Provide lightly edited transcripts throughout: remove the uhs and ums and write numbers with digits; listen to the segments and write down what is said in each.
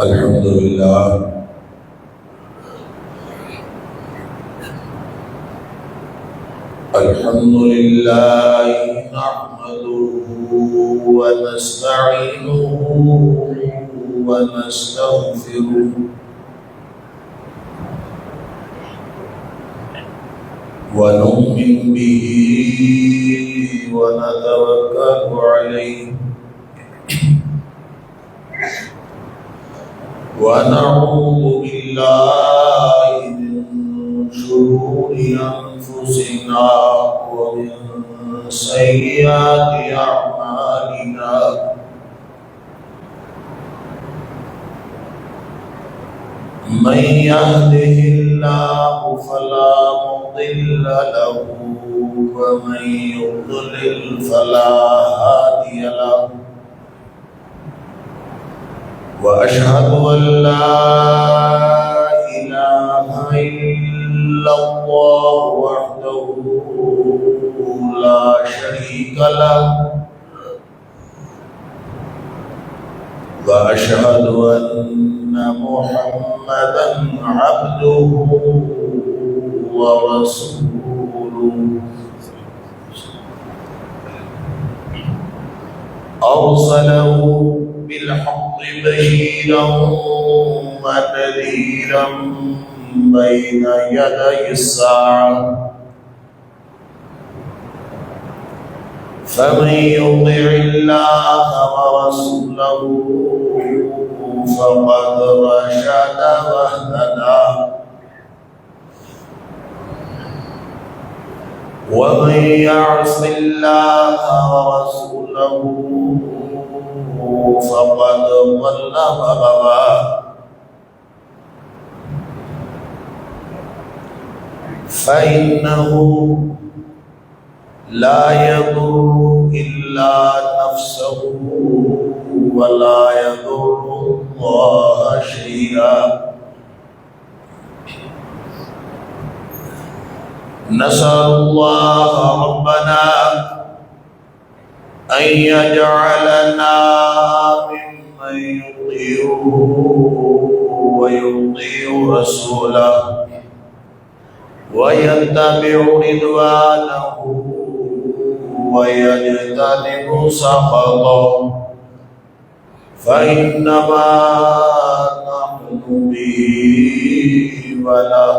الحمد لله نحمده ونستعينه ونستغفره ونؤمن به ونتوكل عليه ونعوذ بالله من شرور أنفسنا ومن سيئات أعمالنا من يهده الله فلا مضل له ومن يضلل فلا هادي له وأشهد أن لا إله إلا الله وحده لا شريك له وأشهد أن محمدا عبده ورسوله أرسله بالحق بشيرا ونذيرا بين يدي الساعة فمن يطع الله ورسوله فقد رشد واهتدى ومن يعص الله ورسوله فقد ضل وغوى فإنه لا يضر إلا نفسه ولا يضر الله شيئا نسأل الله ربنا أن يجعلنا ممن يطيعه ويطيع رسوله ويتبع رضوانه ويجتنب سخطه فإنما نحن به وله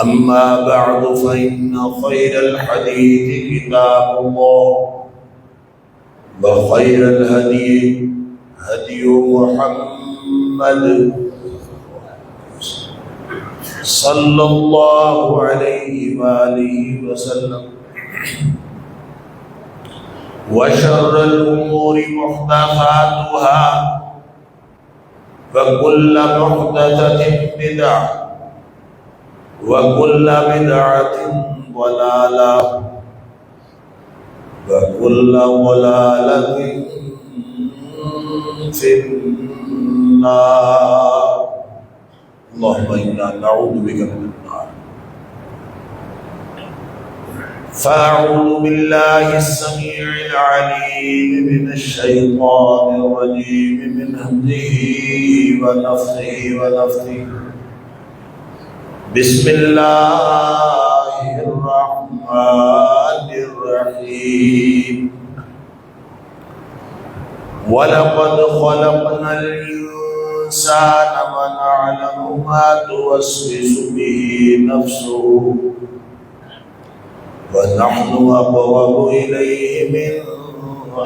أما بعد فإن خير الحديث كتاب الله وخير الهدي هدي محمد صلى الله عليه وآله وسلم وشر الأمور محدثاتها وكل محدثة بدعة وكل بدعة ضلالة وكل ضلالة في النار اللهم إنا نعوذ بك من النار فأعوذ بالله السميع العليم من الشيطان الرجيم من همزه ونفخه ونفثه بسم الله الرحمن الرحيم ولقد خلقنا الإنسان ونعلم ما توسوس به نفسه ونحن أقرب إليه من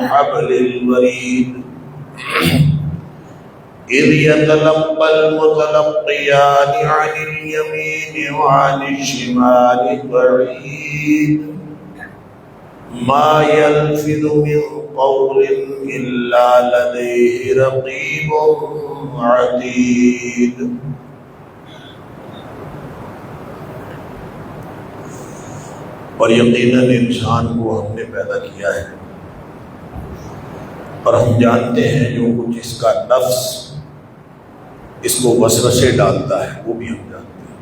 حبل الوريد إذ يتلقى المتلقيان عن اليمين وعن الشمال قعيد ما يلفظ من قول إلا لديه رقيب عتيد اور یقیناً انسان کو ہم نے پیدا کیا ہے اور ہم جانتے ہیں جو کچھ اس کا نفس اس کو وسوسے ڈالتا ہے وہ بھی ہم جانتے ہیں،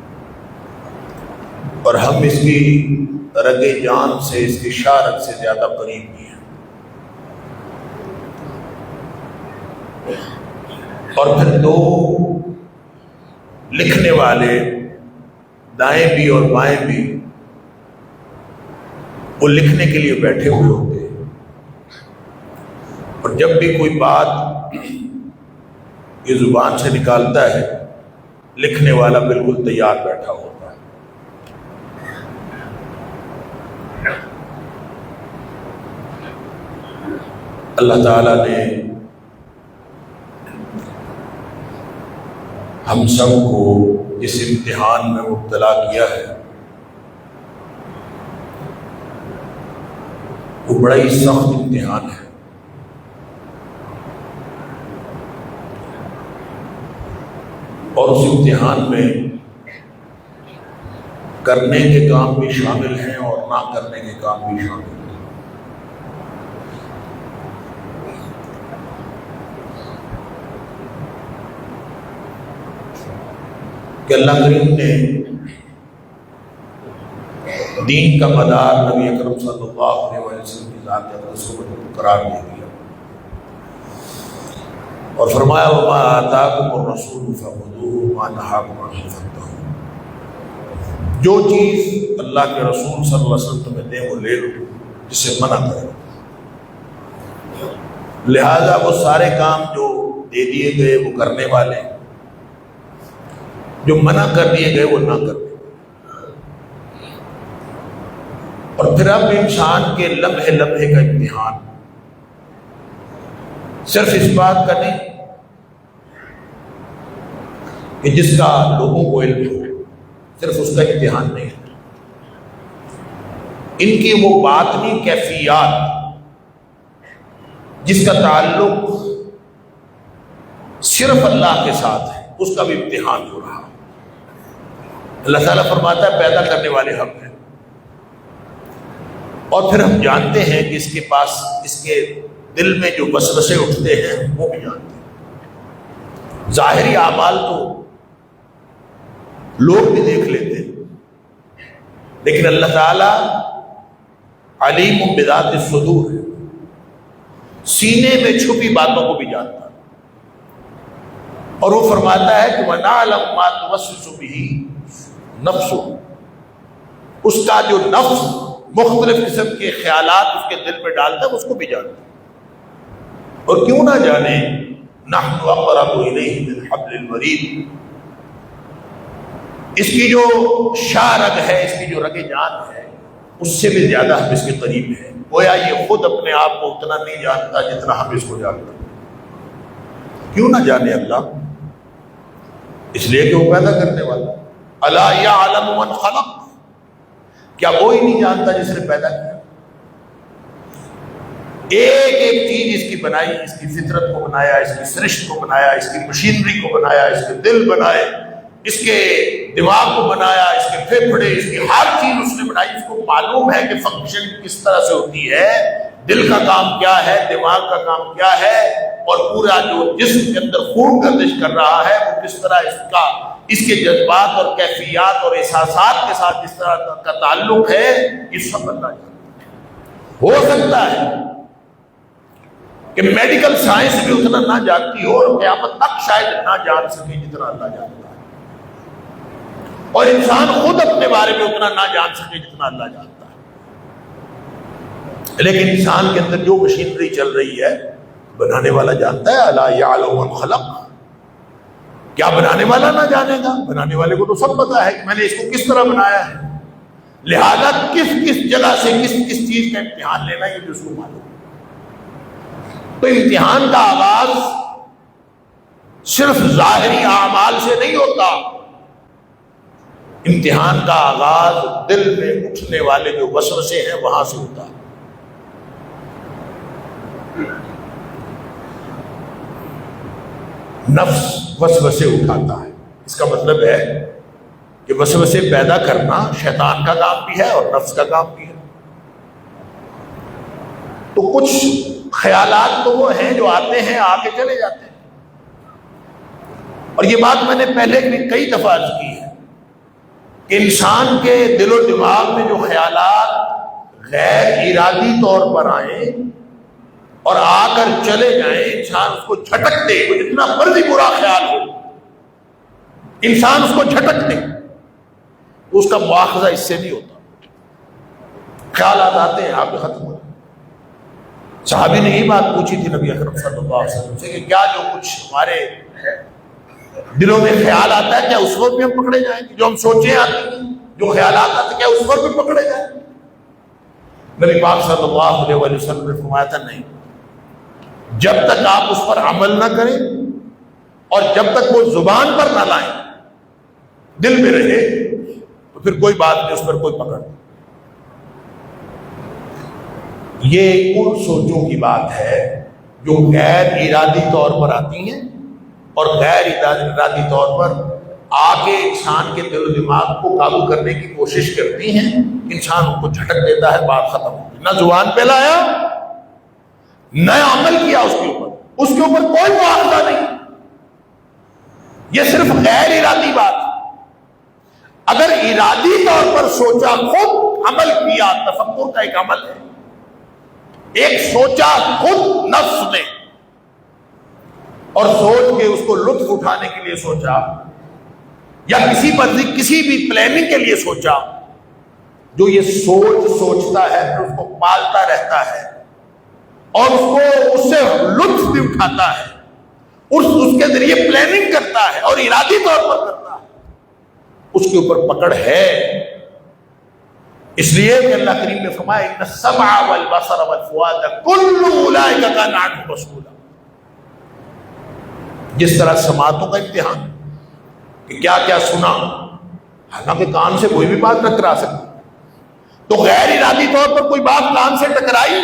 اور ہم اس کی رگ جان سے، اس کی شارت سے زیادہ قریب نہیں ہیں۔ اور پھر دو لکھنے والے دائیں بھی اور بائیں بھی وہ لکھنے کے لیے بیٹھے ہوئے ہوتے ہیں، اور جب بھی کوئی بات یہ زبان سے نکالتا ہے لکھنے والا بالکل تیار بیٹھا ہوتا ہے۔ اللہ تعالیٰ نے ہم سب کو جس امتحان میں مبتلا کیا ہے وہ بڑا ہی سخت امتحان ہے، اور اس امتحان میں کرنے کے کام بھی شامل ہیں اور نہ کرنے کے کام بھی شامل ہیں۔ کہ اللہ کریم نے دین کا مدار نبی اکرم صلی اللہ علیہ وسلم کی ذات اقدس کو قرار دے دیا اور فرمایا وما آتاکم الرسول فخذوہ وما نہاکم عنہ فانتہوا، جو چیز اللہ کے رسول صلی اللہ علیہ وسلم تمہیں دے وہ لے لو، جسے منع کرے۔ لہذا وہ سارے کام جو دے دیے گئے وہ کرنے والے، جو منع کر دیے گئے وہ نہ کرنے۔ اور پھر اب انسان کے لمحے لمحے کا امتحان صرف اس بات کا نہیں کہ جس کا لوگوں کو علم ہو، صرف اس کا امتحان نہیں ہے، ان کی وہ باطنی کیفیات جس کا تعلق صرف اللہ کے ساتھ ہے، اس کا بھی امتحان ہو رہا۔ اللہ تعالیٰ فرماتا ہے پیدا کرنے والے ہم ہیں، اور پھر ہم جانتے ہیں کہ اس کے پاس، اس کے دل میں جو وسوسے اٹھتے ہیں وہ بھی جانتے ہیں۔ ظاہری اعمال تو لوگ بھی دیکھ لیتے ہیں، لیکن اللہ تعالیٰ علیم بذات الصدور ہے، سینے میں چھپی باتوں کو بھی جانتا ہے، اور وہ فرماتا ہے کہ وَنَعْلَمُ مَا تُوَسْوِسُ بِهِ نَفْسُهُ، اس کا جو نفس مختلف قسم کے خیالات اس کے دل میں ڈالتا ہے اس کو بھی جانتا ہے۔ اور کیوں نہ جانے، نحن اقرب الیہ من حبل الورید، اس کی جو شاہ رگ ہے، اس کی جو رگ جان ہے، اس سے بھی زیادہ ہم اس کے قریب ہیں۔ گویا یہ خود اپنے آپ کو اتنا نہیں جانتا جتنا ہم اس کو جانتے ہیں۔ کیوں نہ جانے اللہ؟ اس لیے کہ وہ پیدا کرنے والا۔ الا یعلم من خلق، کیا وہی نہیں جانتا جس نے پیدا کیا؟ ایک ایک چیز اس کی بنائی، اس کی فطرت کو بنایا، اس کی سرشت کو بنایا، اس کی مشینری کو بنایا، اس کے دل بنائے، اس کے دماغ کو بنایا، اس کے پھیپھڑے، اس کی ہر چیز اس نے بنائی۔ اس کو معلوم ہے کہ فنکشن کس طرح سے ہوتی ہے، دل کا کام کیا ہے، دماغ کا کام کیا ہے، اور پورا جو جسم کے اندر خون گردش کر رہا ہے وہ کس طرح اس کے جذبات اور کیفیات اور احساسات کے ساتھ جس طرح کا تعلق ہے، یہ سب اللہ جانتا ہے۔ ہو سکتا ہے کہ میڈیکل سائنس بھی اتنا نہ جانتی ہو اور قیامت تک شاید نہ جان سکے جتنا اللہ جانتا ہے، اور انسان خود اپنے بارے میں اتنا نہ جان سکے جتنا اللہ جانتا ہے۔ لیکن انسان کے اندر جو مشینری چل رہی ہے بنانے والا جانتا ہے۔ الا یعلم من خلق، کیا بنانے والا نہ جانے گا؟ بنانے والے کو تو سب پتا ہے کہ میں نے اس کو کس طرح بنایا ہے، لہذا کس کس جگہ سے کس کس چیز کا امتحان لینا ہے یہ بھی اس کو معلوم ہے۔ تو امتحان کا آغاز صرف ظاہری اعمال سے نہیں ہوتا، امتحان کا آغاز دل میں اٹھنے والے جو وسوسے ہیں وہاں سے ہوتا ہے۔ نفس وسوسے اٹھاتا ہے، اس کا مطلب ہے کہ وسوسے پیدا کرنا شیطان کا کام بھی ہے اور نفس کا کام بھی ہے۔ تو کچھ خیالات تو وہ ہیں جو آتے ہیں آگے چلے جاتے ہیں، اور یہ بات میں نے پہلے بھی کئی دفعہ عرض کی ہے کہ انسان کے دل و دماغ میں جو خیالات غیر ارادی طور پر آئیں اور آ کر چلے جائیں، انسان اس کو جھٹک دے، وہ جتنا مرضی برا خیال ہو انسان اس کو جھٹک دے، اس کا مواخذہ اس سے نہیں ہوتا. خیالات آتے ہیں آپ کے ختم ہو جائیں. صحابی نے یہ بات پوچھی تھی نبی اکرم صلی اللہ علیہ وسلم سے کہ کیا جو کچھ ہمارے دلوں میں خیال آتا ہے کیا اس وقت بھی ہم پکڑے جائیں گے؟ جو ہم سوچیں آتے ہیں، جو خیالات آتے ہیں کیا اس وقت بھی پکڑے جائیں گے؟ نبی پاک صلی اللہ علیہ وسلم نے فرمایا تھا نہیں، جب تک آپ اس پر عمل نہ کریں اور جب تک وہ زبان پر نہ لائیں، دل میں رہے تو پھر کوئی بات نہیں، اس پر کوئی پکڑ نہیں. یہ ان سوچوں کی بات ہے جو غیر ارادی طور پر آتی ہیں اور غیر ارادی طور پر آ کے انسان کے دل و دماغ کو قابو کرنے کی کوشش کرتی ہیں. انسان ان کو جھٹک دیتا ہے، بات ختم ہو گئی. نہ زبان پہ لایا، نہ عمل کیا اس کے اوپر کوئی مواخذہ نہیں. یہ صرف غیر ارادی بات ہے. اگر ارادی طور پر سوچا، خود عمل کیا، تفکر کا ایک عمل ہے، ایک سوچا خود نفس نے اور سوچ کے اس کو لطف اٹھانے کے لیے سوچا، یا کسی بھی پلاننگ کے لیے سوچا، جو یہ سوچتا ہے پھر اس کو پالتا رہتا ہے اور اس سے لطف بھی اٹھاتا ہے، اس کے ذریعے پلاننگ کرتا ہے اور ارادی طور پر کرتا ہے، اس کے اوپر پکڑ ہے. اس لیے کہ اللہ کریم نے فرمایا ان السمع والبصر والفؤاد کل اولئک کان عنہ مسئولا. جس طرح سماعتوں کا امتحان کہ کیا کیا سنا، حالانکہ کان سے کوئی بھی بات ٹکرا سکتی، تو غیر ارادی طور پر کوئی بات کان سے ٹکرائی،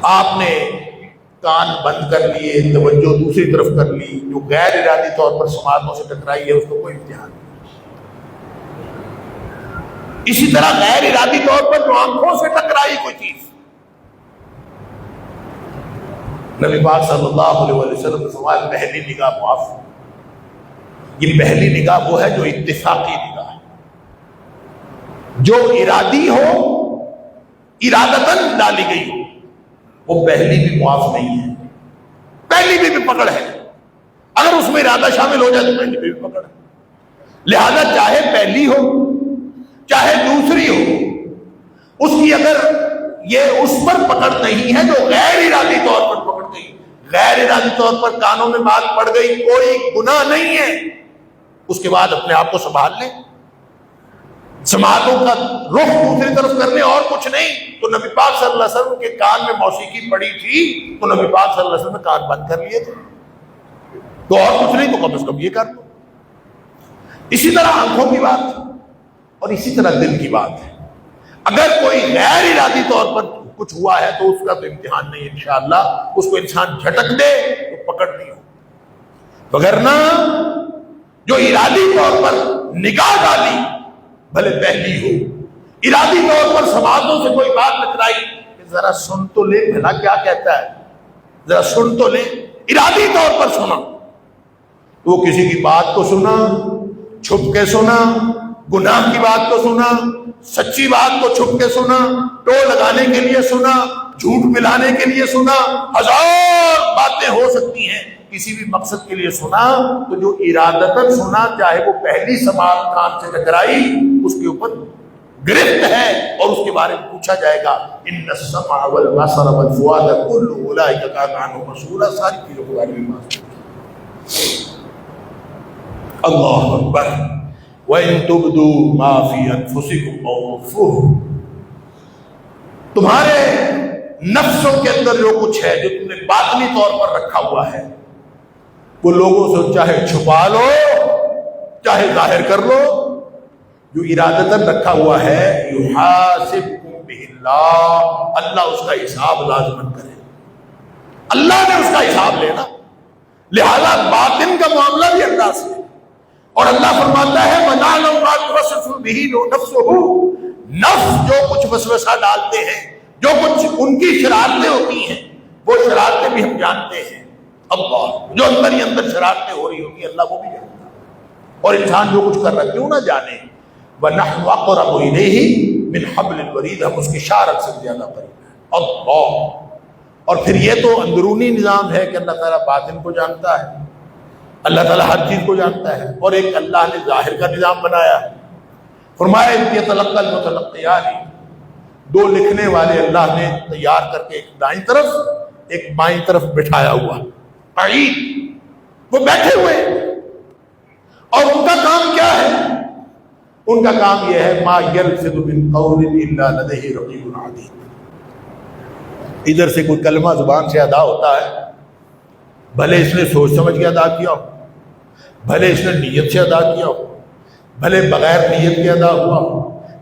آپ نے کان بند کر لیے، توجہ دوسری طرف کر لی، جو غیر ارادی طور پر سماعتوں سے ٹکرائی ہے اس کو کوئی امتحان نہیں. اسی طرح غیر ارادی طور پر جو آنکھوں سے ٹکرائی کوئی چیز، نبی پاک صلی اللہ علیہ وسلم نے فرمایا پہلی نگاہ معاف. یہ پہلی نگاہ وہ ہے جو اتفاقی نگاہ ہے، جو ارادی ہو، ارادتاً ڈالی گئی ہو، وہ پہلی بھی معاف نہیں ہے. پہلی بھی پکڑ ہے، اگر اس میں ارادہ شامل ہو جائے تو پہلی بھی پکڑ ہے. لہذا چاہے پہلی ہو چاہے دوسری ہو، اس کی اگر یہ اس پر پکڑ نہیں ہے جو غیر ارادی طور پر پکڑ گئی، غیر ارادی طور پر کانوں میں بات پڑ گئی، کوئی گناہ نہیں ہے. اس کے بعد اپنے آپ کو سنبھال لیں، سماعتوں کا رخ دوسری طرف کرنے اور کچھ نہیں. تو نبی پاک صلی اللہ علیہ وسلم کے کان میں موسیقی پڑی تھی تو نبی پاک صلی اللہ علیہ وسلم نے کان بند کر لیے تھے، تو اور کچھ نہیں تو کم از کم یہ کر لو. اسی طرح آنکھوں کی بات اور اسی طرح دل کی بات ہے. اگر کوئی غیر ارادی طور پر کچھ ہوا ہے تو اس کا تو امتحان نہیں، انشاءاللہ اس کو انسان جھٹک دے تو پکڑ نہیں ہو. وگرنہ جو ارادی طور پر نگاہ ڈالی، بھلے پہلی ہو، ارادی طور پر سماعتوں سے کوئی بات ٹکرائی کہ ذرا سن تو لے بھلا کیا کہتا ہے، ذرا سن تو لے، ارادی طور پر سنا، وہ کسی کی بات کو سنا، چھپ کے سنا، گناہ کی بات کو سنا، سچی بات کو چھپ کے سنا، ٹو لگانے کے لیے سنا، جھوٹ ملانے کے لیے سنا، ہزار باتیں ہو سکتی ہیں، کسی بھی مقصد کے لیے سنا. تو جو ارادتاً سنا، چاہے وہ پہلی سماعت کان سے ٹکرائی، اس کے اوپر گرفت ہے اور اس کے بارے میں پوچھا جائے گا. ان السمع والبصر والفؤاد کل اولئک کان عنہ مسئولا. ساری چیزوں کے بارے میں بات. اللہ اکبر. وَإِن تُبْدُوا مَا فِي أَنفُسِكُمْ أَوْ تُخْفُوهُ. تمہارے نفسوں کے اندر جو کچھ ہے، جو تم نے باطنی طور پر رکھا ہوا ہے، وہ لوگوں سے چاہے چھپا لو چاہے ظاہر کر لو، جو ارادتاً رکھا ہوا ہے، يُحَاسِبْكُمْ بِهِ اللَّهُ. اللہ اس کا حساب لازماً کرے، اللہ نے اس کا حساب لینا. لہذا باطن کا معاملہ بھی اللہ سے. اور اللہ فرماتا ہے وَنَعْلَمُ مَا تُوَسْوِسُ بِهِ نَفْسُهُ. نفس جو کچھ وسوسہ ڈالتے ہیں، جو کچھ ان کی شرارتیں ہوتی ہیں، وہ شرارتیں بھی ہم جانتے ہیں. اللہ جو اندر ہی اندر شرارتیں ہو رہی ہوگی اللہ وہ بھی جانتا ہے. اور انسان جو کچھ کر رہا ہے کیوں نہ جانے. وَنَحْنُ أَقْرَبُ إِلَيْهِ مِنْ حَبْلِ الْوَرِيدِ. ہم اس کی اشارت سے زیادہ قریب ہیں. اللہ. اور پھر یہ تو اندرونی نظام ہے کہ اللہ تعالیٰ باطن کو جانتا ہے, اللہ تعالیٰ ہر چیز کو جانتا ہے. اور ایک اللہ نے ظاہر کا نظام بنایا ہے. فرمایا یتلقی المتلقیان, دو لکھنے والے اللہ نے تیار کر کے ایک دائیں طرف ایک بائیں طرف بٹھایا ہوا, قعید, وہ بیٹھے ہوئے. اور ان کا کام کیا ہے؟ ان کا کام یہ ہے ما یلفظ من قول الا لدیہ رقیب عتید. ادھر سے کوئی کلمہ زبان سے ادا ہوتا ہے, بھلے اس نے سوچ سمجھ کے ادا کیا ہو, بھلے اس نے نیت سے ادا کیا ہو, بھلے بغیر نیت کے ادا ہوا ہو,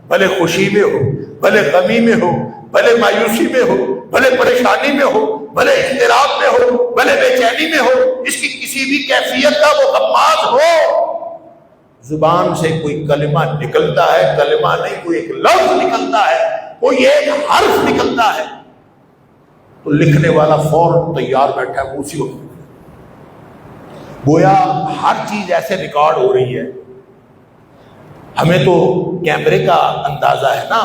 بھلے خوشی میں ہو, بھلے غمی میں ہو, بھلے مایوسی میں ہو, بھلے پریشانی میں ہو, بھلے اضطراب میں ہو, بھلے بے چینی میں ہو, اس کی کسی بھی کیفیت کا وہ غماز ہو, زبان سے کوئی کلمہ نکلتا ہے, کلمہ نہیں کوئی ایک لفظ نکلتا ہے, کوئی ایک حرف نکلتا ہے, تو لکھنے والا فوراً تیار بیٹھا ہے اسی وقت. گویا ہر چیز ایسے ریکارڈ ہو رہی ہے. ہمیں تو کیمرے کا اندازہ ہے نا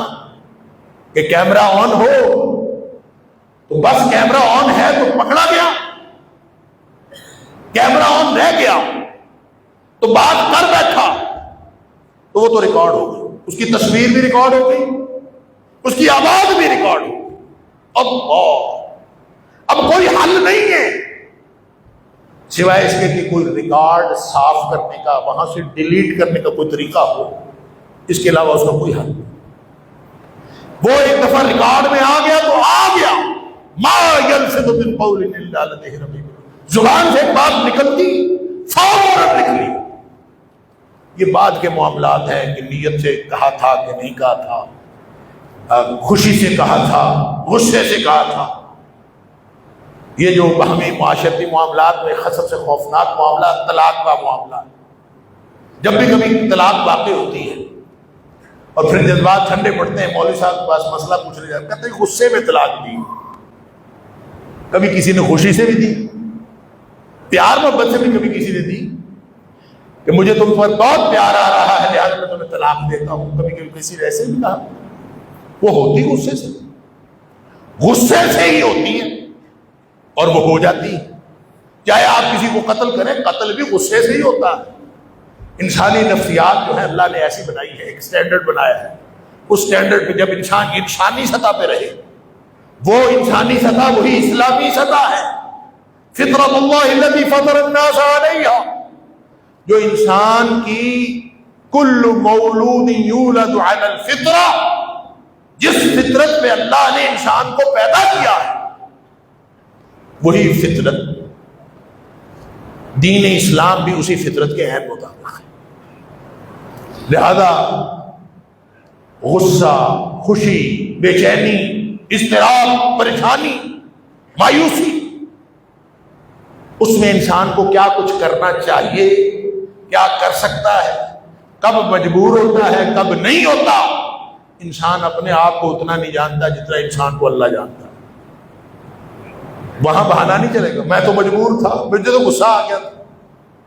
کہ کیمرہ آن ہو تو بس کیمرہ آن ہے تو پکڑا گیا, کیمرہ آن رہ گیا تو بات کر بیٹھا تو وہ تو ریکارڈ ہو گئی, اس کی تصویر بھی ریکارڈ ہو گئی, اس کی آواز بھی ریکارڈ ہو گئی. اب کوئی حل نہیں ہے سوائے اس کے کہ کوئی ریکارڈ صاف کرنے کا, وہاں سے ڈیلیٹ کرنے کا کوئی طریقہ ہو, اس کے علاوہ اس کا کوئی حل نہیں. وہ ایک دفعہ ریکارڈ میں آ گیا تو آ گیا. ما یلفظ من قول الا لدیہ رقیب, زبان سے ایک بات نکلتی فوراً لکھ لی. یہ بعد کے معاملات ہیں کہ نیت سے کہا تھا کہ نہیں کہا تھا, خوشی سے کہا تھا, غصے سے کہا تھا. یہ جو باہمی معاشرتی معاملات میں سب سے خوفناک معاملات طلاق کا معاملہ ہے. جب بھی کبھی طلاق واقع ہوتی ہے اور پھر جذبات ٹھنڈے پڑتے ہیں, مولوی صاحب کے پاس مسئلہ پوچھنے جاتے ہیں, کہتے ہیں غصے میں طلاق دی. کبھی کسی نے خوشی سے بھی دی, پیار محبت سے بھی کبھی کسی نے دی کہ مجھے تم پر بہت پیار آ رہا ہے لہٰذا میں تمہیں طلاق دیتا ہوں. کبھی کبھی کسی نے ایسے بھی کہا. وہ ہوتی غصے سے, غصے سے ہی ہوتی ہے اور وہ ہو جاتی ہے. چاہے آپ کسی کو قتل کریں, قتل بھی غصے سے ہی ہوتا ہے. انسانی نفسیات جو ہے اللہ نے ایسی بنائی ہے, ایک سٹینڈرڈ بنایا ہے. اس سٹینڈرڈ پہ جب انسان انسانی سطح پہ رہے, وہ انسانی سطح وہی اسلامی سطح ہے. فطرت اللہ التی فطر الناس علیہا, جو انسان کی کل مولود یولد علی الفطرہ, جس فطرت پہ اللہ نے انسان کو پیدا کیا ہے وہی فطرت. دین اسلام بھی اسی فطرت کے عین مطابق ہے. لہذا غصہ, خوشی, بے چینی, اضطراب, پریشانی, مایوسی, اس میں انسان کو کیا کچھ کرنا چاہیے, کیا کر سکتا ہے, کب مجبور ہوتا ہے, کب نہیں ہوتا, انسان اپنے آپ کو اتنا نہیں جانتا جتنا انسان کو اللہ جانتا ہے. وہاں بہانا نہیں چلے گا, میں تو مجبور تھا, مجھے تو غصہ آ گیا تھا.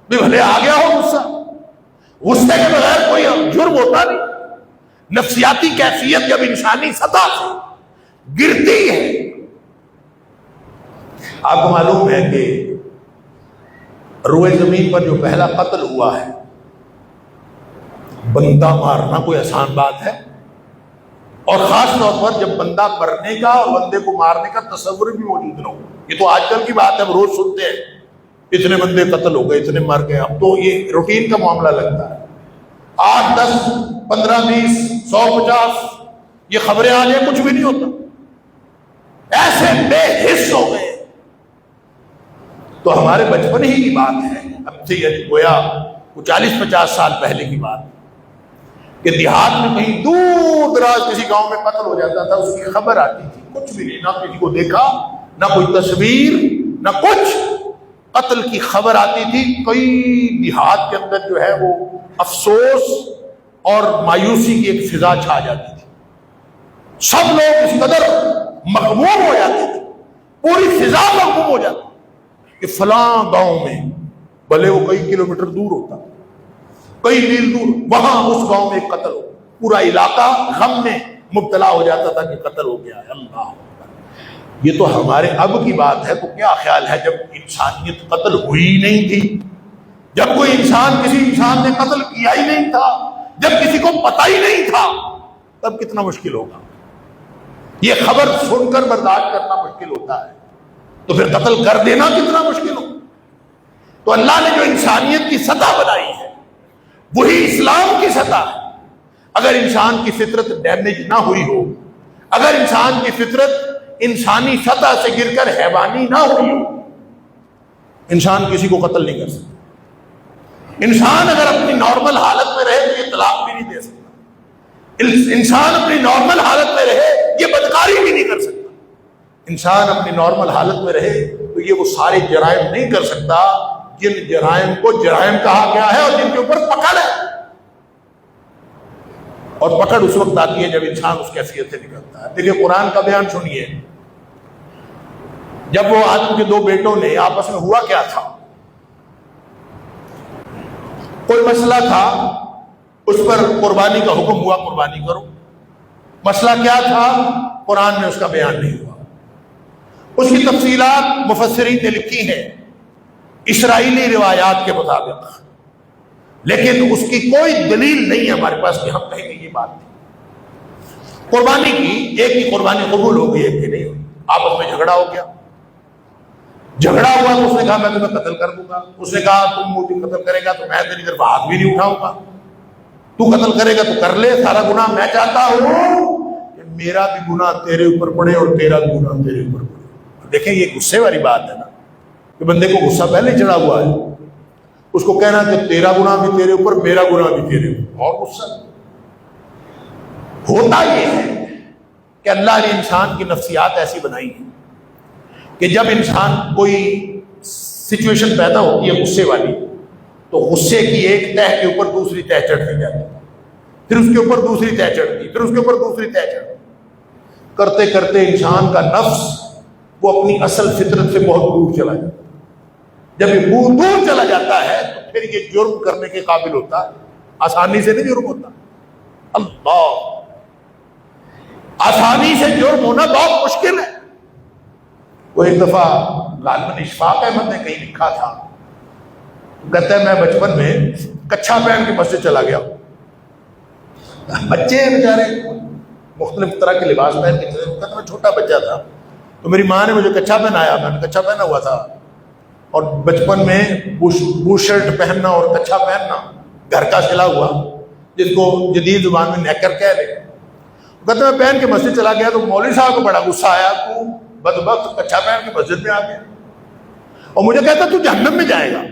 بھی بھلے آ گیا ہو غصہ, غصے کے بغیر کوئی جرم ہوتا نہیں. نفسیاتی کیفیت جب انسانی سطح سے گرتی ہے. آپ کو معلوم ہے کہ روئے زمین پر جو پہلا قتل ہوا ہے, بندہ مارنا کوئی آسان بات ہے, اور خاص طور پر جب بندہ مرنے کا اور بندے کو مارنے کا تصور بھی موجود نہ ہو. یہ تو آج کل کی بات ہے, ہم روز سنتے ہیں اتنے بندے قتل ہو گئے, اتنے مر گئے. اب تو یہ روٹین کا معاملہ لگتا ہے. 8, 10, 15, 20, 100, 50 یہ خبریں آ جائیں, کچھ بھی نہیں ہوتا. ایسے بے حس ہو گئے. تو ہمارے بچپن ہی کی بات ہے, اب سے یہ گویا 40-50 سال پہلے کی بات, کہ دیہات میں کہیں دور دراز کسی گاؤں میں قتل ہو جاتا تھا, اس کی خبر آتی تھی, کچھ بھی نہیں, نہ کسی کو دیکھا, نہ کوئی تصویر, نہ کچھ. قتل کی خبر آتی تھی. کئی دیہات کے اندر جو ہے وہ افسوس اور مایوسی کی ایک فضا چھا جاتی تھی. سب لوگ اس قدر مغموم ہو جاتے تھے, پوری فضا مغموم ہو جاتی کہ فلاں گاؤں میں, بھلے وہ کئی کلومیٹر دور ہوتا, کئی میل دور, وہاں اس گاؤں میں ایک قتل ہو. پورا علاقہ غم میں مبتلا ہو جاتا تھا کہ قتل ہو گیا ہے. اللہ یہ تو ہمارے اب کی بات ہے، تو کیا خیال ہے جب انسانیت قتل ہوئی ہی نہیں تھی، جب کوئی انسان کسی انسان نے قتل کیا ہی نہیں تھا، جب کسی کو پتہ ہی نہیں تھا، تب کتنا مشکل ہوگا؟ یہ خبر سن کر برداشت کرنا مشکل ہوتا ہے، تو پھر قتل کر دینا کتنا مشکل ہو۔ تو اللہ نے جو انسانیت کی سطح بنائی ہے وہی اسلام کی سطح ہے۔ اگر انسان کی فطرت ڈیمیج نہ ہوئی ہو، اگر انسان کی فطرت انسانی سطح سے گر کر حیوانی نہ ہوئی ہو، انسان کسی کو قتل نہیں کر سکتا۔ انسان اگر اپنی نارمل حالت میں رہے تو یہ طلاق بھی نہیں دے سکتا، انسان اپنی نارمل حالت میں رہے یہ بدکاری بھی نہیں کر سکتا، انسان اپنی نارمل حالت میں رہے تو یہ وہ سارے جرائم نہیں کر سکتا جن جرائم کو جرائم کہا گیا ہے اور جن کے اوپر پکڑ ہے۔ اور پکڑ اس وقت آتی ہے جب انسان اس کیفیت سے نکلتا ہے۔ دیکھیے قرآن کا بیان سنیے، جب وہ آدم کے دو بیٹوں نے آپس میں ہوا کیا تھا، کوئی مسئلہ تھا، اس پر قربانی کا حکم ہوا، قربانی کرو۔ مسئلہ کیا تھا، قرآن میں اس کا بیان نہیں ہوا۔ اس کی تفصیلات مفسرین نے لکھی ہیں اسرائیلی روایات کے مطابق، لیکن اس کی کوئی دلیل نہیں ہے ہمارے پاس کہ ہم کہیں گے یہ بات تھی۔ قربانی کی، ایک کی قربانی قبول ہو گئی، ایک کی نہیں ہوئی، آپس میں جھگڑا ہو گیا۔ جھگڑا ہوا تو اس نے کہا میں تمہیں قتل کر دوں گا، اس نے کہا تم مجھے قتل کرے گا تو میں تیری طرف ہاتھ بھی نہیں اٹھاؤں گا، تو قتل کرے گا تو کر لے، سارا گناہ میں چاہتا ہوں کہ میرا بھی گناہ تیرے اوپر پڑے اور تیرا بھی گناہ تیرے اوپر پڑے۔ دیکھیں یہ غصے والی بات ہے نا، کہ بندے کو غصہ پہلے چڑھا ہوا ہے، اس کو کہنا کہ تیرا گناہ بھی تیرے اوپر، میرا گناہ بھی تیرے اوپر، اور غصہ۔ ہوتا یہ ہے کہ اللہ نے انسان کی نفسیات ایسی بنائی ہے کہ جب انسان کوئی سچویشن پیدا ہوتی ہے غصے والی، تو غصے کی ایک تہہ کے اوپر دوسری تہہ چڑھتی جاتی، پھر اس کے اوپر دوسری تہہ چڑھتی، پھر اس کے اوپر دوسری تہہ چڑھتی، کرتے کرتے انسان کا نفس وہ اپنی اصل فطرت سے بہت دور چلا جاتا ہے۔ جب یہ دور چلا جاتا ہے تو پھر یہ جرم کرنے کے قابل ہوتا ہے، آسانی سے نہیں جرم ہوتا۔ اللہ، آسانی سے جرم ہونا بہت مشکل ہے۔ وہ ایک دفعہ غالباً اشفاق احمد نے کہیں لکھا تھا، کہتا ہے میں بچپن میں کچھا پہن کے مسجد چلا گیا، بچے ہیں بیچارے مختلف طرح کے لباس پہن کے چلے، کہتا میں چھوٹا بچہ تھا تو میری ماں نے مجھے کچھا پہنایا، میں نے کچھا پہنا ہوا تھا، اور بچپن میں بو شرٹ پہننا اور کچھا پہننا گھر کا سلا ہوا، جس کو جدید زبان میں نیکر کہہ رہے، کہتا میں پہن کے مسجد چلا گیا تو مولوی صاحب کو بڑا غصہ آیا، تو بدبخت کچھا پہن کے مسجد میں آ گیا، اور مجھے کہتا تو جہنم میں جائے گا۔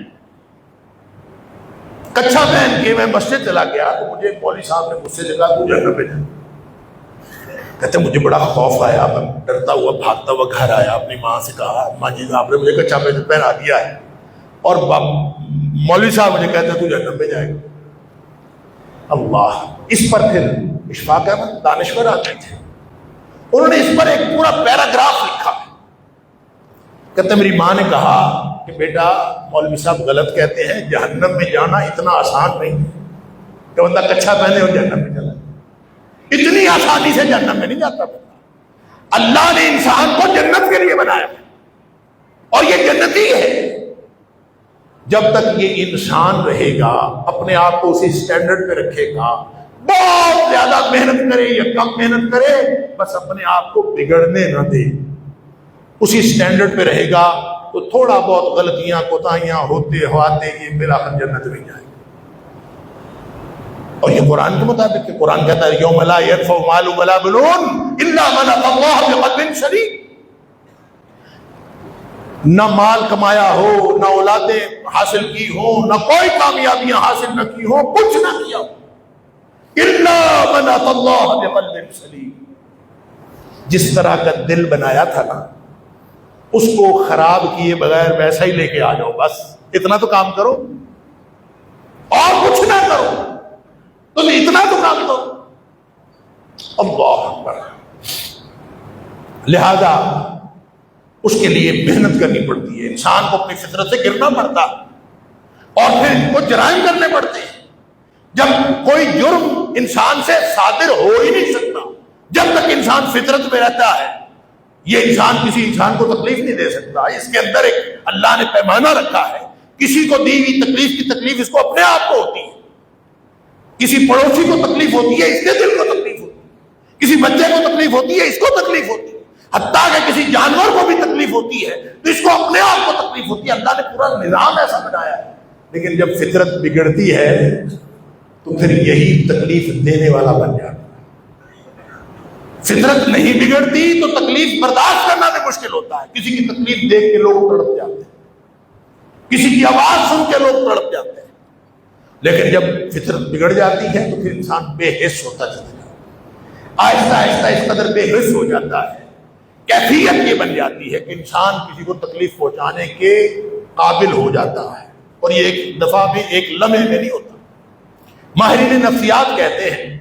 کچھا پہن کے میں مسجد چلا گیا تو مجھے مولوی صاحب نے غصے سے کہا تو جہنم میں جائے گا۔ کہتے مجھے بڑا خوف آیا، میں ڈرتا ہوا بھاگتا ہوا گھر آیا، اپنی ماں سے کہا ماں جی آپ نے مجھے کچھا پہنا دیا ہے، اور مولوی صاحب مجھے کہتے تو جہنم میں جائے گا۔ اللہ، اس پر پھر اشفاق احمد دانشور آتے تھے، انہوں نے اس پر ایک پورا پیراگراف لکھا۔ کہتے میری ماں نے کہا کہ بیٹا مولوی صاحب غلط کہتے ہیں، جہنم میں جانا اتنا آسان نہیں کہ بندہ کچھا پہنے اور جہنم میں چلا جائے، اتنی آسانی سے جہنم میں نہیں جاتا بندہ۔ اللہ نے انسان کو جنت کے لیے بنایا اور یہ جنتی ہے۔ جب تک یہ انسان رہے گا، اپنے آپ کو اسی سٹینڈرڈ پہ رکھے گا، بہت زیادہ محنت کرے یا کم محنت کرے، بس اپنے آپ کو بگڑنے نہ دے، اسی سٹینڈرڈ پہ رہے گا تو تھوڑا بہت غلطیاں کوتاہیاں ہوتے ہوتے یہ بالآخر جنت میں جائے گا۔ اور یہ قرآن کے مطابق کہ قرآن کہتا ہے یوم لا ينفع مال ولا بنون الا من اتى الله بقلب سلیم، نہ مال کمایا ہو، نہ اولادیں حاصل کی ہو، نہ کوئی کامیابیاں حاصل نہ کی ہو، کچھ نہ کیا ہو، الا من اتى الله بقلب سلیم، جس طرح کا دل بنایا تھا نا اس کو خراب کیے بغیر ویسا ہی لے کے آ جاؤ، بس اتنا تو کام کرو اور کچھ نہ کرو، تم اتنا تو کام کرو۔ اللہ اکبر۔ لہذا اس کے لیے محنت کرنی پڑتی ہے، انسان کو اپنی فطرت سے گرنا پڑتا اور پھر کچھ جرائم کرنے پڑتے ہیں۔ جب کوئی جرم انسان سے صادر ہو ہی نہیں سکتا جب تک انسان فطرت میں رہتا ہے، یہ انسان کسی انسان کو تکلیف نہیں دے سکتا. اس کے اندر ایک اللہ نے پیمانہ رکھا ہے. کسی کو دی ہوئی تکلیف کی تکلیف اس کو اپنے آپ کو ہوتی ہے. کسی پڑوسی کو تکلیف ہوتی ہے، اس کے دل کو تکلیف ہوتی ہے. کسی بچے کو تکلیف ہوتی ہے، اس کو تکلیف ہوتی ہے. حتیٰ کہ کسی جانور کو بھی تکلیف ہوتی ہے تو اس کو اپنے آپ کو تکلیف ہوتی ہے. اللہ نے پورا نظام ایسا بنایا ہے. لیکن جب فطرت بگڑتی ہے تو پھر یہی تکلیف دینے والا بن جاتا ہے. فطرت نہیں بگڑتی تو تکلیف برداشت کرنا بھی مشکل ہوتا ہے. کسی کی تکلیف دیکھ کے لوگ تڑپ جاتے ہیں، کسی کی آواز سن کے لوگ تڑپ جاتے ہیں. لیکن جب فطرت بگڑ جاتی ہے تو پھر انسان بے حس ہوتا چلا جاتا ہے. آہستہ آہستہ اس قدر بے حس ہو جاتا ہے، کیفیت یہ بن جاتی ہے کہ انسان کسی کو تکلیف پہنچانے کے قابل ہو جاتا ہے. اور یہ ایک دفعہ بھی ایک لمحے میں نہیں ہوتا. ماہرین نفسیات کہتے ہیں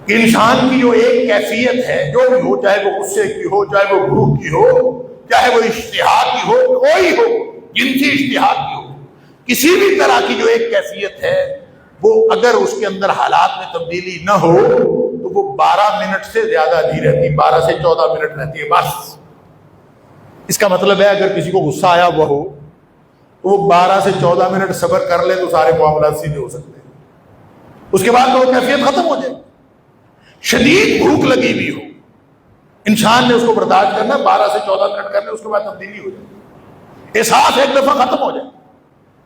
کہ انسان کی جو ایک کیفیت ہے، جو بھی ہو، چاہے وہ غصے کی ہو، چاہے وہ بھوک کی ہو، چاہے وہ اشتہا کی ہو، کوئی ہو، جنسی اشتہا کی ہو، کسی بھی طرح کی جو ایک کیفیت ہے، وہ اگر اس کے اندر حالات میں تبدیلی نہ ہو تو وہ 12 منٹ سے زیادہ نہیں رہتی. 12 سے 14 منٹ رہتی ہے بس. اس کا مطلب ہے اگر کسی کو غصہ آیا ہوا ہو تو وہ 12 سے 14 منٹ صبر کر لے تو سارے معاملات سیدھے ہو سکتے ہیں. اس کے بعد وہ کیفیت ختم ہو جائے. شدید بھوک لگی ہوئی ہو، انسان نے اس کو برداشت کرنا، 12 سے 14 منٹ کرنے، اس کے بعد تبدیلی ہو جائے. احساس ایک دفعہ ختم ہو جائے.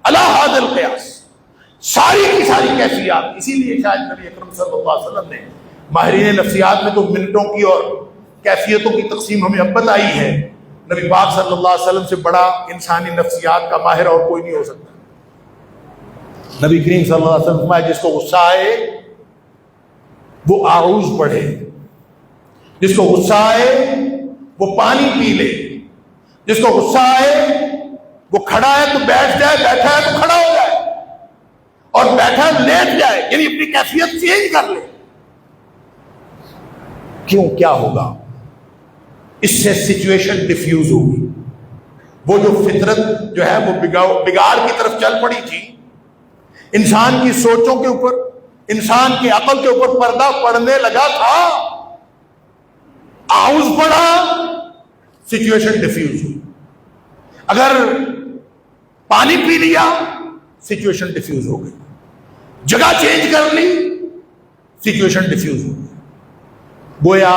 اللہ حاض القیاس، ساری کی ساری کیفیات. اسی لیے شاید نبی اکرم صلی اللہ علیہ وسلم نے ماہرین نفسیات میں تو منٹوں کی اور کیفیتوں کی تقسیم ہمیں اب بتائی ہے. نبی پاک صلی اللہ علیہ وسلم سے بڑا انسانی نفسیات کا ماہر اور کوئی نہیں ہو سکتا. نبی کریم صلی اللہ علیہ وسلم فرمایا جس کو غصہ آئے وہ اعوذ پڑھے، جس کو غصہ آئے وہ پانی پی لے، جس کو غصہ آئے وہ کھڑا ہے تو بیٹھ جائے، بیٹھا ہے تو کھڑا ہو جائے، اور بیٹھا ہے لیٹ جائے، یعنی اپنی کیفیت چینج کر لے. کیوں؟ کیا ہوگا؟ اس سے سچویشن ڈیفیوز ہوگی. وہ جو فطرت جو ہے وہ بگاڑ کی طرف چل پڑی تھی، انسان کی سوچوں کے اوپر، انسان کی عقل کے اوپر پردہ پڑنے لگا تھا، اعوذ پڑھا، سچویشن ڈیفیوز ہوئی. اگر پانی پی لیا، سچویشن ڈیفیوز ہو گئی. جگہ چینج کر لی، سچویشن ڈیفیوز ہو گئی. گویا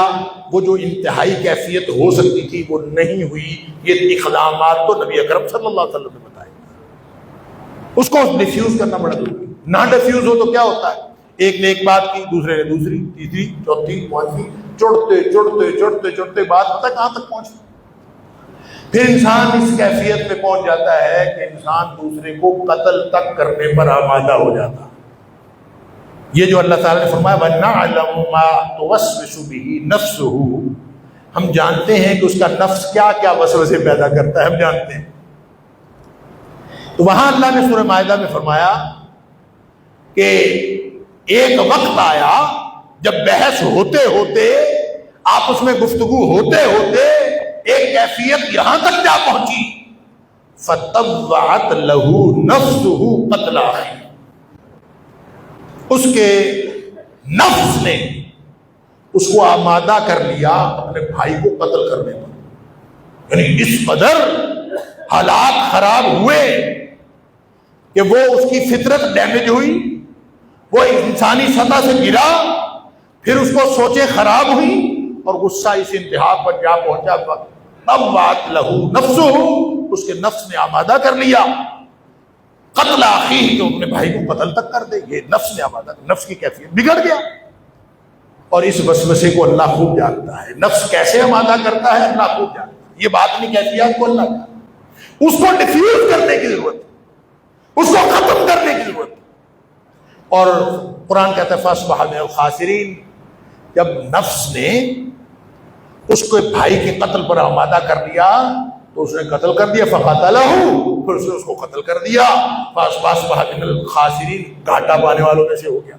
وہ جو انتہائی کیفیت ہو سکتی تھی وہ نہیں ہوئی. یہ اقدامات تو نبی اکرم صلی اللہ علیہ وسلم نے بتائے. اس کو ڈیفیوز کرنا بڑا ضروری. نہ ڈیفیوز ہو تو کیا ہوتا ہے؟ ایک نے ایک بات کی، دوسرے نے دوسری، تیسری، چوتھی، پانچویں، چڑھتے چڑھتے چڑھتے چڑھتے بات پتہ کہاں تک پہنچتی. پھر انسان اس کیفیت پہ پہنچ جاتا ہے کہ انسان دوسرے کو قتل تک کرنے پر آمادہ ہو جاتا. یہ جو اللہ تعالیٰ نے فرمایا وَنَعْلَمُ مَا تُوَسْوِسُ بِهِ نَفْسُهُ، ہم جانتے ہیں کہ اس کا نفس کیا کیا وسوسے پیدا کرتا ہے، ہم جانتے ہیں. تو وہاں اللہ نے سورہ مائدہ میں فرمایا کہ ایک وقت آیا جب بحث ہوتے ہوتے، آپس میں گفتگو ہوتے ہوتے ایک کیفیت یہاں تک جا پہنچی فَطَوَّعَتْ لَهُ نَفْسُهُ قَتْلَ أَخِيهِ، اس کے نفس نے اس کو آمادہ کر لیا اپنے بھائی کو قتل کرنے پر. یعنی اس قدر حالات خراب ہوئے کہ وہ اس کی فطرت ڈیمیج ہوئی، وہ انسانی سطح سے گرا، پھر اس کو سوچیں خراب ہوئی اور غصہ اس انتہا پر جا پہنچا. طوعت لہو نفسہ، اس کے نفس نے آمادہ کر لیا قتل اخیہ، کہ اپنے بھائی کو قتل تک کر دے. یہ نفس نے آمادہ، نفس کی کیفیت بگڑ گیا. اور اس وسوسے کو اللہ خوب جانتا ہے. نفس کیسے آمادہ کرتا ہے اللہ خوب جانتا ہے. یہ بات نہیں کیفیات کو اللہ جانتا ہے. اس کو ڈیفیوز کرنے کی ضرورت ہے، اس کو ختم کرنے کی ضرورت ہے. اور قرآن کہتا ہے فَأَصْبَحَ مِنَ الْخَاسِرِينَ، جب نفس نے اس کو بھائی کے قتل پر آمادہ کر لیا تو اس نے قتل کر دیا. فَقَتَلَهُ، پھر اس نے اس کو قتل کر دیا. فَأَصْبَحَ مِنَ الْخَاسِرِينَ، گھاٹا پانے والوں میں سے ہو گیا.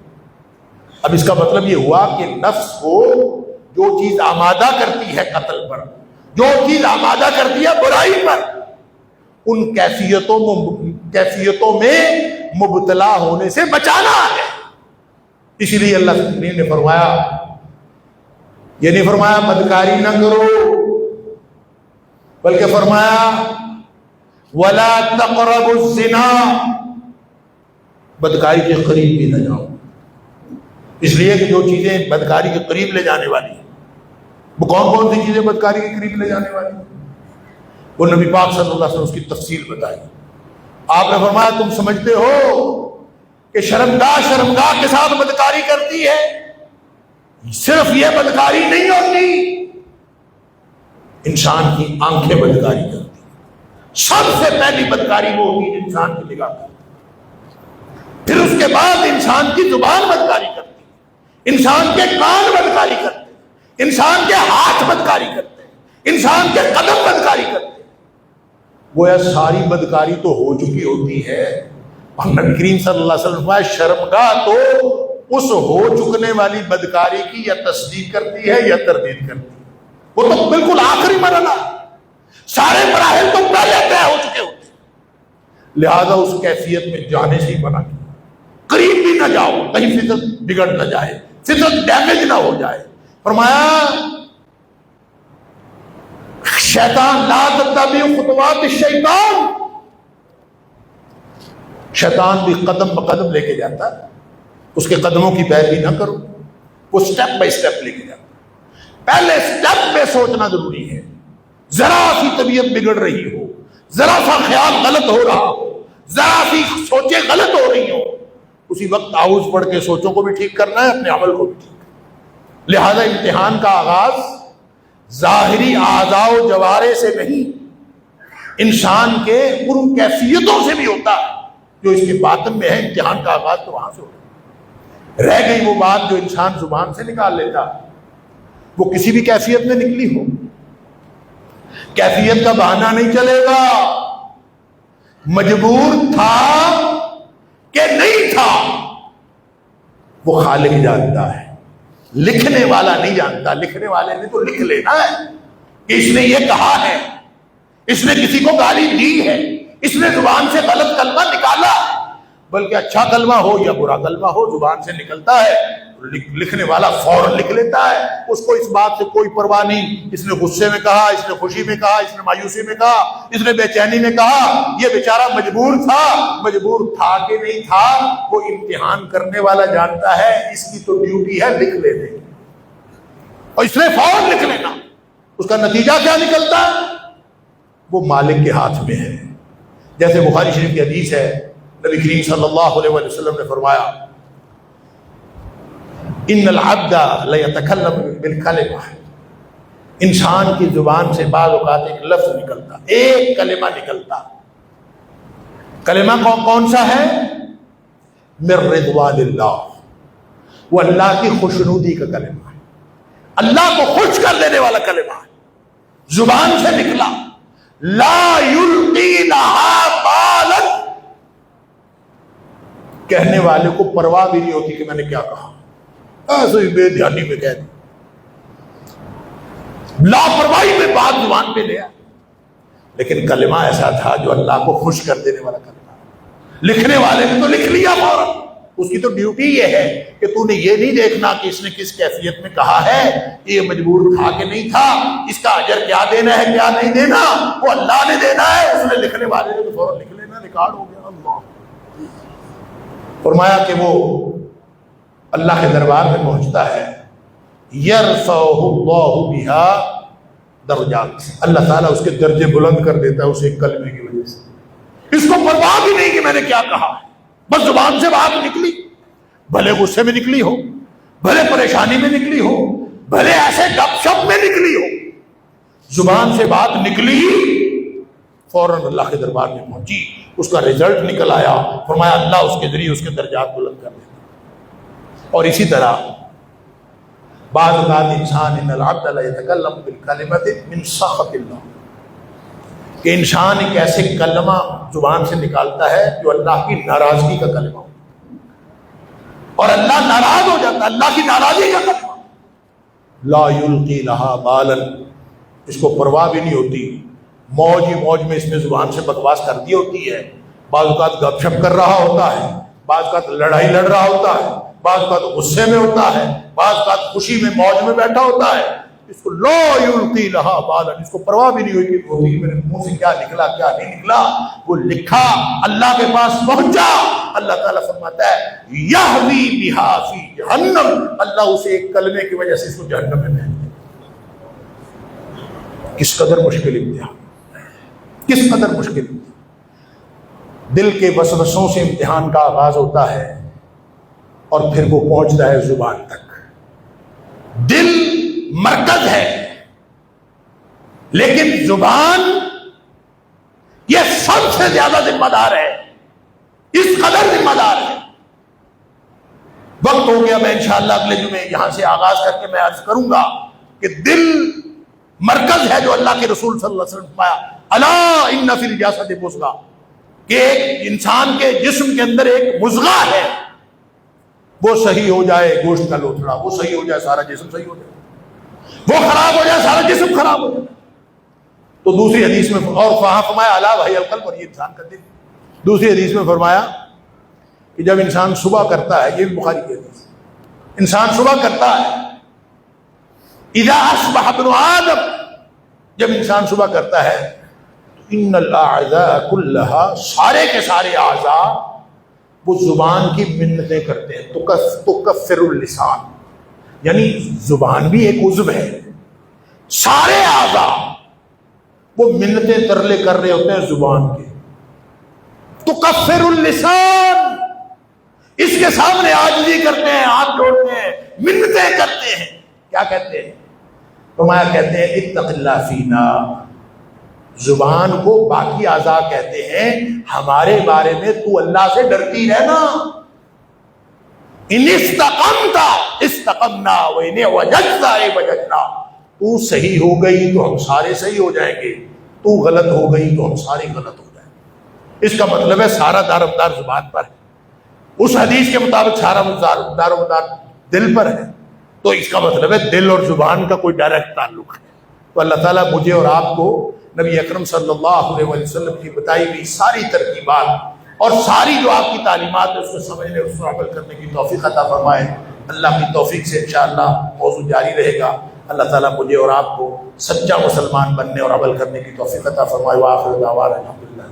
اب اس کا مطلب یہ ہوا کہ نفس کو جو چیز آمادہ کرتی ہے قتل پر، جو چیز آمادہ کرتی ہے برائی پر، ان کیفیتوں میں مبتلا ہونے سے بچانا ہے. اسی لیے اللہ نے فرمایا یہ نہیں فرمایا بدکاری نہ کرو، بلکہ فرمایا وَلَا تَقْرَبُوا الزِّنَا، بدکاری کے قریب بھی نہ جاؤ، اس لیے کہ جو چیزیں بدکاری کے قریب لے جانے والی ہیں، وہ کون کون سی چیزیں بدکاری کے قریب لے جانے والی ہیں؟ وہ نبی پاک صلی اللہ علیہ وسلم اس کی تفصیل بتائی۔ آپ نے فرمایا تم سمجھتے ہو کہ شرمگاہ کے ساتھ بدکاری کرتی ہے، صرف یہ بدکاری نہیں ہوتی، انسان کی آنکھیں بدکاری کرتی ہیں۔ سب سے پہلی بدکاری وہ ہوتی ہے انسان کی نگاہ کرتی، پھر اس کے بعد انسان کی زبان بدکاری کرتی ہے، انسان کے کان بدکاری کرتے ہیں، انسان کے ہاتھ بدکاری کرتے ہیں، انسان کے قدم بدکاری کرتے ہیں۔ گویا ساری بدکاری تو ہو چکی ہوتی ہے، اور نبی کریم صلی اللہ علیہ وسلم شرمگاہ تو اس ہو چکنے والی بدکاری کی یا تصدیق کرتی ہے یا تردید کرتی ہے، وہ تو بالکل آخری مرحلہ، سارے مراحل تو پہلے طے ہو چکے ہوتے ہیں، لہذا اس کیفیت میں جانے سے ہی منع کیا، قریب بھی نہ جاؤ کہیں فطرت بگڑ نہ جائے، فطرت ڈیمیج نہ ہو جائے۔ فرمایا شیطان لا تتبعوا خطوات الشیطان، شیطان بھی قدم بقدم لے کے جاتا ہے، اس کے قدموں کی پیروی نہ کرو، وہ سٹیپ بائی سٹیپ لے کے جاتا ہے۔ پہلے سٹیپ میں سوچنا ضروری ہے، ذرا سی طبیعت بگڑ رہی ہو، ذرا سا خیال غلط ہو رہا ہو، ذرا سی سوچیں غلط ہو رہی ہو، اسی وقت آؤز پڑھ کے سوچوں کو بھی ٹھیک کرنا ہے، اپنے عمل کو بھی ٹھیک کرنا ہے۔ لہذا امتحان کا آغاز ظاہری اعضاء و جوارے سے نہیں، انسان کے ان کیفیتوں سے بھی ہوتا ہے جو اس کے باطن میں ہے۔ امتحان کا آغاز تو وہاں سے ہوتا ہے۔ رہ گئی وہ بات جو انسان زبان سے نکال لیتا، وہ کسی بھی کیفیت میں نکلی ہو، کیفیت کا بہانہ نہیں چلے گا، مجبور تھا کہ نہیں تھا وہ خالق جانتا ہے، لکھنے والا نہیں جانتا۔ لکھنے والے نے تو لکھ لینا ہے کہ اس نے یہ کہا ہے، اس نے کسی کو گالی دی ہے، اس نے زبان سے غلط کلمہ نکالا، بلکہ اچھا کلمہ ہو یا برا کلمہ ہو زبان سے نکلتا ہے، لکھنے والا فوراً لکھ لیتا ہے، اس کو اس بات سے کوئی پرواہ نہیں، اس نے غصے میں کہا، اس نے خوشی میں کہا، اس نے مایوسی میں کہا، اس نے بے چینی میں کہا، یہ بیچارہ مجبور تھا، مجبور تھا کہ نہیں تھا، وہ امتحان کرنے والا جانتا ہے، اس کی تو ڈیوٹی ہے لکھ لینے، اور اس نے فوراً لکھ لینا۔ اس کا نتیجہ کیا نکلتا ہے؟ وہ مالک کے ہاتھ میں ہے۔ جیسے بخاری شریف کی حدیث ہے، نبی کریم صلی اللہ علیہ وسلم نے فرمایا ان العبد لیتکلم بالکلمہ، انسان کی زبان سے بعض اوقات ایک لفظ نکلتا، ایک کلمہ نکلتا، کلمہ کون سا ہے؟ من رضوان اللہ، وہ اللہ کی خوشنودی کا کلمہ ہے، اللہ کو خوش کر دینے والا کلمہ ہے، زبان سے نکلا، لا یلقی لہا بالا، کہنے والے کو پرواہ بھی نہیں ہوتی کہ میں نے کیا کہا، ایسے ہی بے دھیانی میں کہہ دی، لاپرواہی میں بات زبان پہ لیا، لیکن کلمہ ایسا تھا جو اللہ کو خوش کر دینے والا کلمہ۔ لکھنے والے نے تو لکھ لیا فوراً، اس کی تو ڈیوٹی یہ ہے کہ تو نے یہ نہیں دیکھنا کہ اس نے کس کیفیت میں کہا ہے، یہ مجبور تھا کہ نہیں تھا، اس کا اجر کیا دینا ہے کیا نہیں دینا، وہ اللہ نے دینا ہے، اس نے لکھنے والے نے تو فوراً لکھ لینا، ریکارڈ ہو گیا۔ اللہ فرمایا کہ وہ اللہ کے دربار میں پہنچتا ہے، یرفعہ اللہ بہا درجات، اللہ تعالیٰ اس کے درجے بلند کر دیتا ہے اس ایک کلمے کی وجہ سے۔ اس کو پرواہ بھی نہیں کہ میں نے کیا کہا ہے، بس زبان سے بات نکلی، بھلے غصے میں نکلی ہو، بھلے پریشانی میں نکلی ہو، بھلے ایسے گپ شپ میں نکلی ہو، زبان سے بات نکلی، فوراً اللہ کے دربار میں پہنچی، اس کا رزلٹ نکل آیا۔ فرمایا اللہ اس کے ذریعے اس کے درجات بلند کر دیتا۔ اور اسی طرح بعض اوقات انسان ان العبد لا يتكلم بالکلمۃ من سخط اللہ، کہ انسان ایک ایسے کلمہ زبان سے نکالتا ہے جو اللہ کی ناراضگی کا کلمہ ہو، اور اللہ ناراض ہو جاتا ہے، اللہ کی ناراضگی کا کلمہ، لا یلقی لہا بالا، اس کو پرواہ بھی نہیں ہوتی، موج ہی موج میں اس نے زبان سے بکواس کر دی ہوتی ہے، بعض اوقات گپ شپ کر رہا ہوتا ہے، بعض اوقات لڑائی لڑ رہا ہوتا ہے، بعض اوقات غصے میں ہوتا ہے، بعض اوقات خوشی میں موج میں بیٹھا ہوتا ہے، اس کو لا یلقی لہا بالا، اس کو پرواہ بھی نہیں ہوئی کہ میرے منہ سے کیا نکلا کیا نہیں نکلا، وہ لکھا اللہ کے پاس پہنچا۔ اللہ تعالیٰ فرماتا ہے یہوی بہا فی جہنم، اللہ اسے ایک کلمے کی وجہ سے اس کو جہنم میں بھیج دے۔ کس قدر مشکل امتحان، کس قدر مشکل امتحان۔ دل کے وسوسوں سے امتحان کا آغاز ہوتا ہے اور پھر وہ پہنچتا ہے زبان تک۔ دل مرکز ہے لیکن زبان یہ سب سے زیادہ ذمہ دار ہے، اس قدر ذمہ دار ہے۔ وقت ہو گیا، میں انشاءاللہ اگلے جمعے یہاں سے آغاز کر کے میں عرض کروں گا کہ دل مرکز ہے جو اللہ کے رسول صلی اللہ علیہ وسلم پایا الا ان فی الجسد مضغہ، کہ ایک انسان کے جسم کے اندر ایک مضغہ ہے، وہ صحیح ہو جائے گوشت کا لوتھڑا، وہ صحیح ہو جائے سارا جسم صحیح ہو جائے، وہ خراب ہو جائے سارا جسم خراب ہو جائے۔ تو دوسری حدیث میں اور وہاں فرمایا الا وہی القلب، اور یہ انسان کا دل۔ دوسری حدیث میں فرمایا کہ جب انسان صبح کرتا ہے، یہ بھی بخاری کی حدیث، انسان صبح کرتا ہے اذا اصبح ابن آدم، جب انسان صبح کرتا ہے ان الاعضاء کلھا، سارے کے سارے اعضاء وہ زبان کی منتیں کرتے ہیں، تکفر اللسان، یعنی زبان بھی ایک عضو ہے، سارے اعضاء وہ منتیں ترلے کر رہے ہوتے ہیں زبان کے، تکفر اللسان، اس کے سامنے عاجزی کرتے ہیں، ہاتھ جوڑتے ہیں، منتیں کرتے ہیں۔ کیا کہتے ہیں؟ فرمایا کہتے ہیں اتق اللہ فینا، زبان کو باقی اعضاء کہتے ہیں ہمارے بارے میں تو اللہ سے ڈرتی رہنا، ان استقمت استقمنا وان وجدت وجدنا، تو صحیح ہو گئی تو ہم سارے صحیح ہو جائیں گے، تو غلط ہو گئی تو ہم سارے غلط ہو جائیں گے۔ اس کا مطلب ہے سارا دارومدار زبان پر ہے، اس حدیث کے مطابق سارا دارومدار دل پر ہے، تو اس کا مطلب ہے دل اور زبان کا کوئی ڈائریکٹ تعلق ہے۔ تو اللہ تعالیٰ مجھے اور آپ کو نبی اکرم صلی اللہ علیہ وسلم کی بتائی ہوئی ساری ترکیبات اور ساری جو آپ کی تعلیمات ہے اس کو سمجھنے، اس کو عمل کرنے کی توفیق عطا فرمائے۔ اللہ کی توفیق سے انشاءاللہ موضوع جاری رہے گا۔ اللہ تعالیٰ مجھے اور آپ کو سچا مسلمان بننے اور عمل کرنے کی توفیق عطا فرمائے۔ وآخر دعوانا الحمدللہ۔